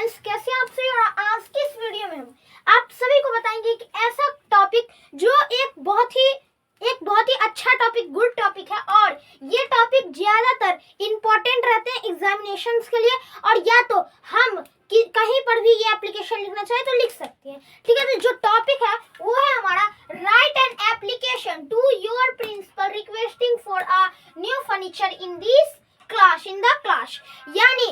Friends, कैसे आप सभी। और आज की इस वीडियो में हम आप सभी को बताएंगे एक ऐसा टॉपिक जो एक बहुत ही अच्छा टॉपिक, गुड टॉपिक है। और ये टॉपिक ज्यादातर इम्पोर्टेंट रहते हैं एग्जामिनेशंस के लिए, और या तो हम कहीं पर भी ये एप्लीकेशन लिखना चाहे तो लिख सकते हैं। ठीक है, तो जो टॉपिक है वो है हमारा write an application to your principal requesting for a new furniture in this class, in the class. यानी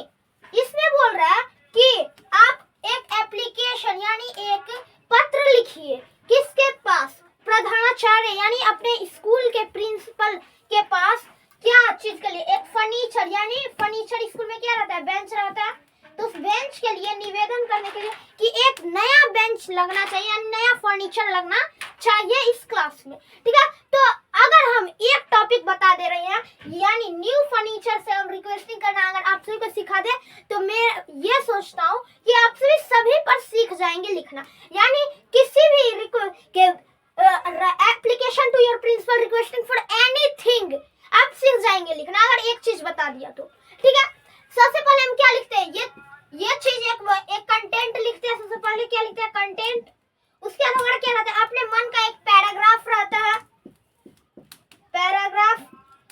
इसमें बोल रहा है कि आप एक एप्लीकेशन यानी एक पत्र लिखिए, किसके पास? प्रधानाचार्य यानी अपने स्कूल के प्रिंसिपल के पास। क्या चीज के लिए? एक फर्नीचर, यानी फर्नीचर स्कूल में क्या रहता है? बेंच रहता है। तो उस बेंच के लिए निवेदन करने के लिए कि एक नया बेंच लगना चाहिए, यानी नया फर्नीचर लगना चाहिए इस क्लास में। ठीक है, तो अगर हम एक टॉपिक बता दे रहे हैं, यानी न्यू फर्नीचर से हम रिक्वेस्टिंग करना अगर आप सभी को सिखा दे, तो मैं ये सोचता हूँ कि आप सभी पर सीख जाएंगे लिखना। यानी किसी भी application to your principal requesting for anything आप सीख जाएंगे लिखना, अगर एक चीज बता दिया तो। ठीक है, सबसे पहले हम क्या लिखते हैं? ये चीज एक कंटेंट लिखते हैं। सबसे पहले क्या लिखते हैं? कंटेंट। उसके बाद हमारा क्या रहता है? अपने मन का एक पैराग्राफ रहता है, पैराग्राफ।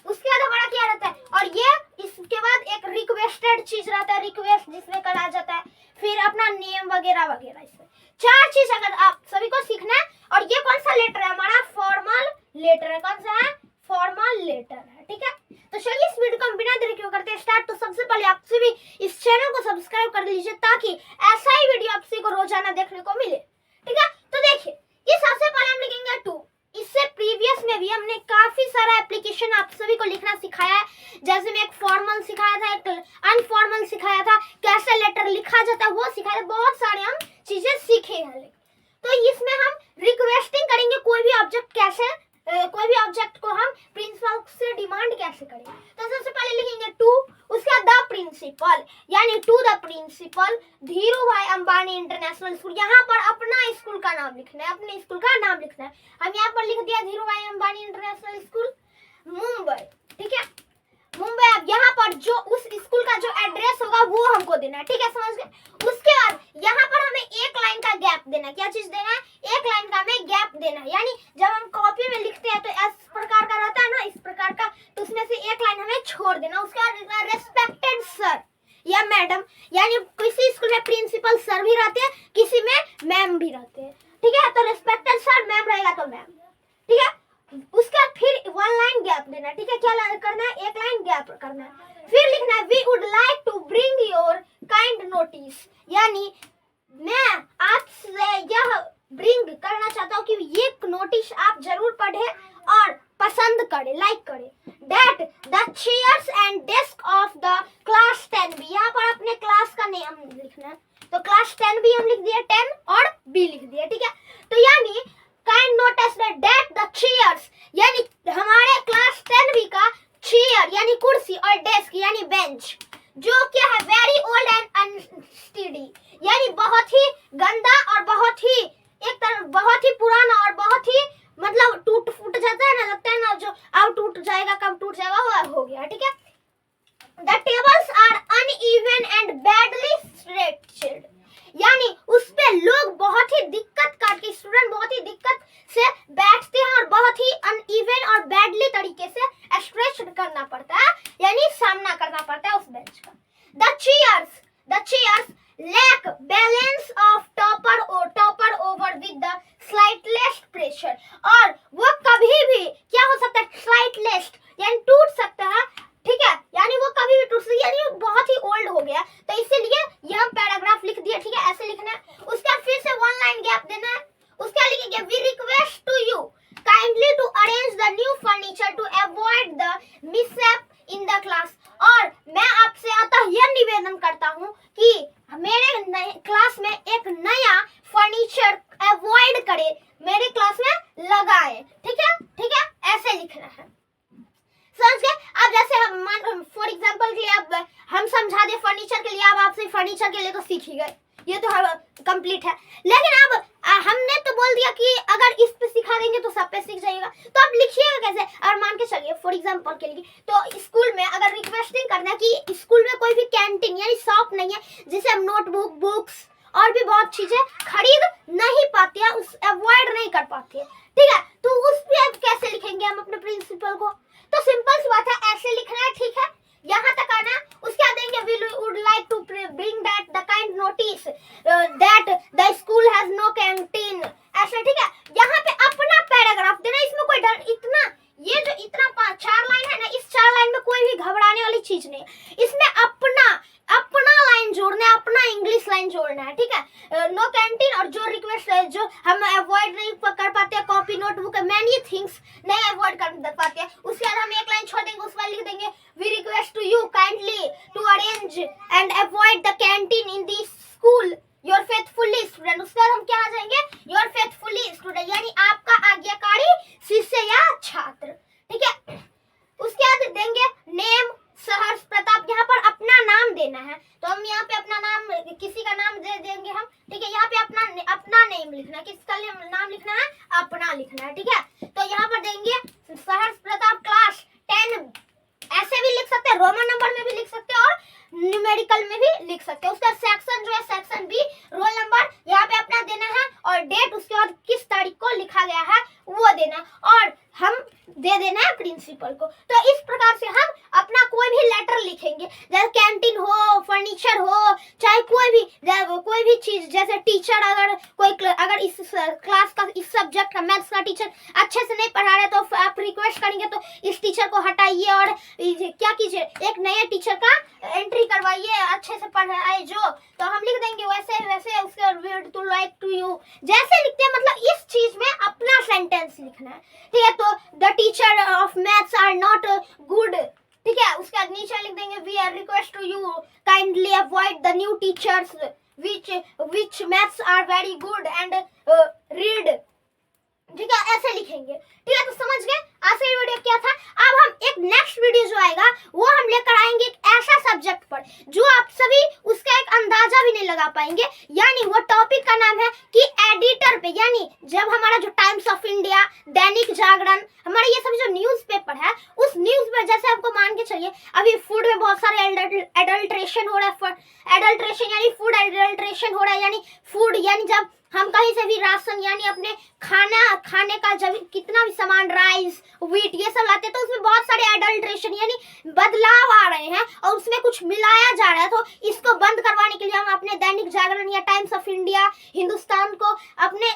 उसके बाद हमारा क्या रहता है? और ये इसके बाद एक रिक्वेस्टेड चीज रहता है, रिक्वेस्ट जिसमें करा जाता है, फिर अपना नेम वगैरह वगैरह। इसमें 4 चीज अगर आप सभी को सीखना है। और ये कौन सा लेटर है? हमारा फॉर्मल लेटर है। कौन सा है? फॉर्मल लेटर है। ठीक है, तो चलिए इस वीडियो को हम बिना देरी के करते हैं स्टार्ट। तो सबसे पहले आप सभी इस चैनल को सब्सक्राइब कर लीजिए ताकि ऐसा ही वीडियो आप सभी को रोजाना देखने को मिले। ठीक है, तो देखिए ये सबसे पहले हम लिखेंगे टू। इससे प्रीवियस में भी हमने काफी सारा एप्लीकेशन आप सभी को लिखना सिखाया है। जैसे में एक फॉर्मल सिखाया था, एक अनफॉर्मल सिखाया था, कैसे लेटर लिखा जाता है वो सिखाया था। बहुत सारे हम चीजें सीखे हैं। तो इसमें हम रिक्वेस्टिंग करेंगे कोई भी ऑब्जेक्ट कैसे, कोई भी ऑब्जेक्ट को हम प्रिंसिपल से डिमांड कैसे करें। तो सबसे पहले लिखेंगे टू, उसका द प्रिंसिपल, यानी टू द प्रिंसिपल धीरू भाई अंबानी इंटरनेशनल स्कूल। यहाँ पर अपना स्कूल का नाम लिखना है, अपने स्कूल का नाम लिखना है। हम यहाँ पर लिख दिया धीरू भाई अंबानी इंटरनेशनल स्कूल, मुंबई। ठीक है, मुंबई। अब यहाँ पर जो उस स्कूल का जो एड्रेस होगा वो हमको देना है। ठीक है, समझ गए। उसके बाद यहाँ पर हमें एक लाइन का गैप देना है। क्या चीज देना है? एक लाइन का हमें गैप देना है। यानी जब हम कॉपी में लिखते हैं तो इस प्रकार का रहता है ना, इस प्रकार का, तो उसमें से एक लाइन हमें छोड़ देना। उसके बाद रेस्पेक्टेड सर या मैडम, यानी किसी स्कूल में प्रिंसिपल सर भी रहते हैं, किसी में मैम भी रहते हैं। ठीक है, तो रेस्पेक्टेड सर, मैम रहेगा तो मैम। ठीक है, उसका फिर 1 लाइन गैप देना। ठीक है, क्या करना है? एक लाइन गैप करना है। फिर लिखना है we would like to bring your kind notice, यानी मैं आपसे यह ब्रिंग करना चाहता हूँ कि ये नोटिस आप जरूर पढ़े और पसंद करें, लाइक करें। That the chairs and desk of the class 10 B, यहाँ पर अपने क्लास का नेम लिखना है। तो क्लास 10 बी हम लिख दिए, 10 और बी लिख दिए। ठीक है, तो यानी kind notice that the chairs, यानी हमारे क्लास 10 बी का चेयर यानी कुर्सी और डेस्क यानी बेंच, जो क्या है? वेरी ओल्ड एंड अनस्टेडी, यानी बहुत ही गंदा और बहुत ही एक तरह बहुत ही पुराना और बहुत ही मतलब टूट फूट जाता है ना, लगता है ना जो अब टूट जाएगा, कब टूट जाएगा, वो हो गया। ठीक है, the tables are uneven and badly stretched, यानी उस पे लोग बहुत ही दिक्कत करके, स्टूडेंट बहुत ही दिक्कत से बैठते हैं और बहुत ही अनइवन और बैडली तरीके से स्ट्रेच करना पड़ता है, यानी सामना करना पड़ता है उस बेंच का। The chairs lack balance of topper over with the slightest pressure, और वो कभी भी क्या हो सकता है? स्लाइटलेस्ट यानी टूट सकता है। ठीक है, यानी वो कभी भी टूट सकता है, यानी वो बहुत ही ओल्ड हो गया। तो इसीलिए ये हम पैराग्राफ लिख दिया। ठीक है, ऐसे लिखना है। उसका फिर से 1 लाइन गैप देना है। उसका लिखेंगे we request to you kindly to arrange the new furniture to avoid the mishap in the class, और मैं आपसे अतः यह निवेदन करता हूँ कि मेरे क्लास में एक नया फर्नीचर अवॉइड करे, मेरे क्लास में लगाए। ठीक है, ऐसे लिखना है। समझ गए? अब जैसे हम फॉर एग्जांपल के लिए अब हम समझा दे फर्नीचर के लिए, अब आपसे फर्नीचर के लिए तो सीख ही गए, ये तो कंप्लीट है। लेकिन अब हमने तो बोल दिया कि अगर इस पे सिखा देंगे तो सब पे सीख जाएगा, तो आप लिखिएगा कैसे? और मान के चलिए फॉर एग्जांपल के लिए, तो स्कूल में अगर रिक्वेस्टिंग करना है कि स्कूल में कोई भी कैंटीन यानी शॉप नहीं है जिसे हम नोटबुक, बुक्स और भी बहुत चीजें खरीद नहीं पाते हैं, उस अवॉइड नहीं कर पाते हैं, ठीक है, तो उस पे अब कैसे लिखेंगे हम अपने प्रिंसिपल को? तो सिंपल सी बात है, ऐसे लिखना है, ठीक है, यहाँ तक आना। उसके बाद देंगे we would like to bring that the kind notice that the school has no canteen, ऐसे, ठीक है। यहाँ पे अपना पैराग्राफ देना, इसमें कोई डर, इतना ये जो इतना 4 लाइन है ना, इस 4 लाइन में कोई भी घबराने वाली चीज नहीं है, इसमें अपना लाइन जोड़ना है, अपना इंग्लिश लाइन जोड़ना है, ठीक है। नो कैंटीन और जो रिक्वेस्ट है जो हम अवॉइड नहीं कर पाते हैं, कॉपी, नोटबुक, मैनी थिंग्स नहीं अवॉइड कर पाते हैं, उसके बाद हम एक लाइन छोड़ देंगे, उस पर लिख देंगे we request to you kindly to arrange and avoid the canteen in this school your faithfully student. उसके बाद हम क्या आ जाएंगे, योर फेथफुली स्टूडेंट, यानी आपका आज्ञाकारी शिष्य या छात्र, ठीक है। उसके बाद देंगे नेम सहर्ष प्रताप, यहाँ पर अपना नाम देना है, तो हम यहाँ पे अपना नाम, किसी का नाम दे देंगे हम, ठीक है। यहाँ पे अपना नेम लिखना है, किसका नाम लिखना है, अपना लिखना है, ठीक है। तो यहाँ पर देंगे सहर्ष प्रताप क्लास 10, ऐसे भी लिख सकते हैं, रोमन नंबर में भी लिख सकते हैं और न्यूमेरिकल में भी लिख सकते हैं। उसका सेक्शन जो है सेक्शन बी, रोल नंबर यहाँ पे अपना देना है और डेट, उसके बाद किस तारीख को लिखा गया है वो देना, और हम दे देना है प्रिंसिपल को। तो इस प्रकार से हम अपना कोई भी लेटर लिखेंगे, जैसे कैंटीन हो, फर्नीचर हो, चाहे कोई भी चीज, जैसे टीचर अगर इस क्लास का, इस सब्जेक्ट का, मैथ्स का टीचर अच्छे से नहीं पढ़ा रहे तो आप रिक्वेस्ट करेंगे तो इस टीचर को हटाइए और क्या कीजिए, एक नए टीचर का एंट्री करवाइए, अच्छे से पढ़ाए जो, तो हम लिख देंगे वैसे वैसे उसके टू लाइक टू यू, जैसे लिखते हैं, मतलब इस चीज में अपना सेंटेंस लिखना है, ठीक है। तो the teacher of maths are not good, ठीक है। उसके बाद नीचे लिख देंगे we are request to you kindly avoid the new teachers which maths are very good and read, ठीक है, ऐसे लिखेंगे, ठीक है। तो समझ गए आज का वीडियो क्या था। अब हम एक नेक्स्ट वीडियो जो आएगा वो हम लेकर आएंगे एक ऐसा सब्जेक्ट पर जो आप सभी उसका एक अंदाजा भी नहीं लगा पाएंगे, यानी वो टॉपिक का नाम है कि एडिटर पे, यानी जब हमारा जो times of India, Dainik Jagran, हमारे ये सब जो न्यूज़पेपर है, उस न्यूज़ पे जैसे आपको मान के चलिए अभी फूड में बहुत सारे एडल्ट्रेशन हो रहा है, एडल्ट्रेशन यानी फूड एडल्ट्रेशन हो रहा है, यानी फूड यानी जब हम कहीं से भी राशन यानी अपने खाने का जब कितना भी सामान, राइस, व्हीट, ये सब लाते हैं तो उसमें बहुत सारे एडल्ट्रेशन यानी बदलाव आ रहे हैं और उसमें कुछ मिलाया जा रहा है, तो इसको बंद करवाने के लिए हम अपने दैनिक जागरण या टाइम्स ऑफ इंडिया, हिंदुस्तान को, अपने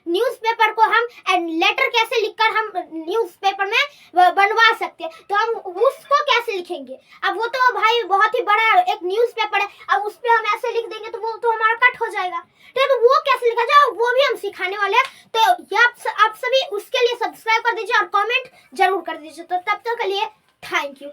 न्यूज़पेपर को हम लेटर कैसे लिखकर हम न्यूज़पेपर में बनवा सकते हैं, तो हम उसको कैसे लिखेंगे। अब वो तो भाई बहुत ही बड़ा एक न्यूज़पेपर है, अब उस पर हम ऐसे लिख देंगे तो वो तो हमारा कट हो जाएगा, तो वो कैसे लिखा जाए वो भी हम सिखाने वाले हैं। तो ये आप सभी उसके लिए सब्सक्राइब कर दीजिए और कमेंट जरूर कर दीजिए। तो तब तक के लिए थैंक यू।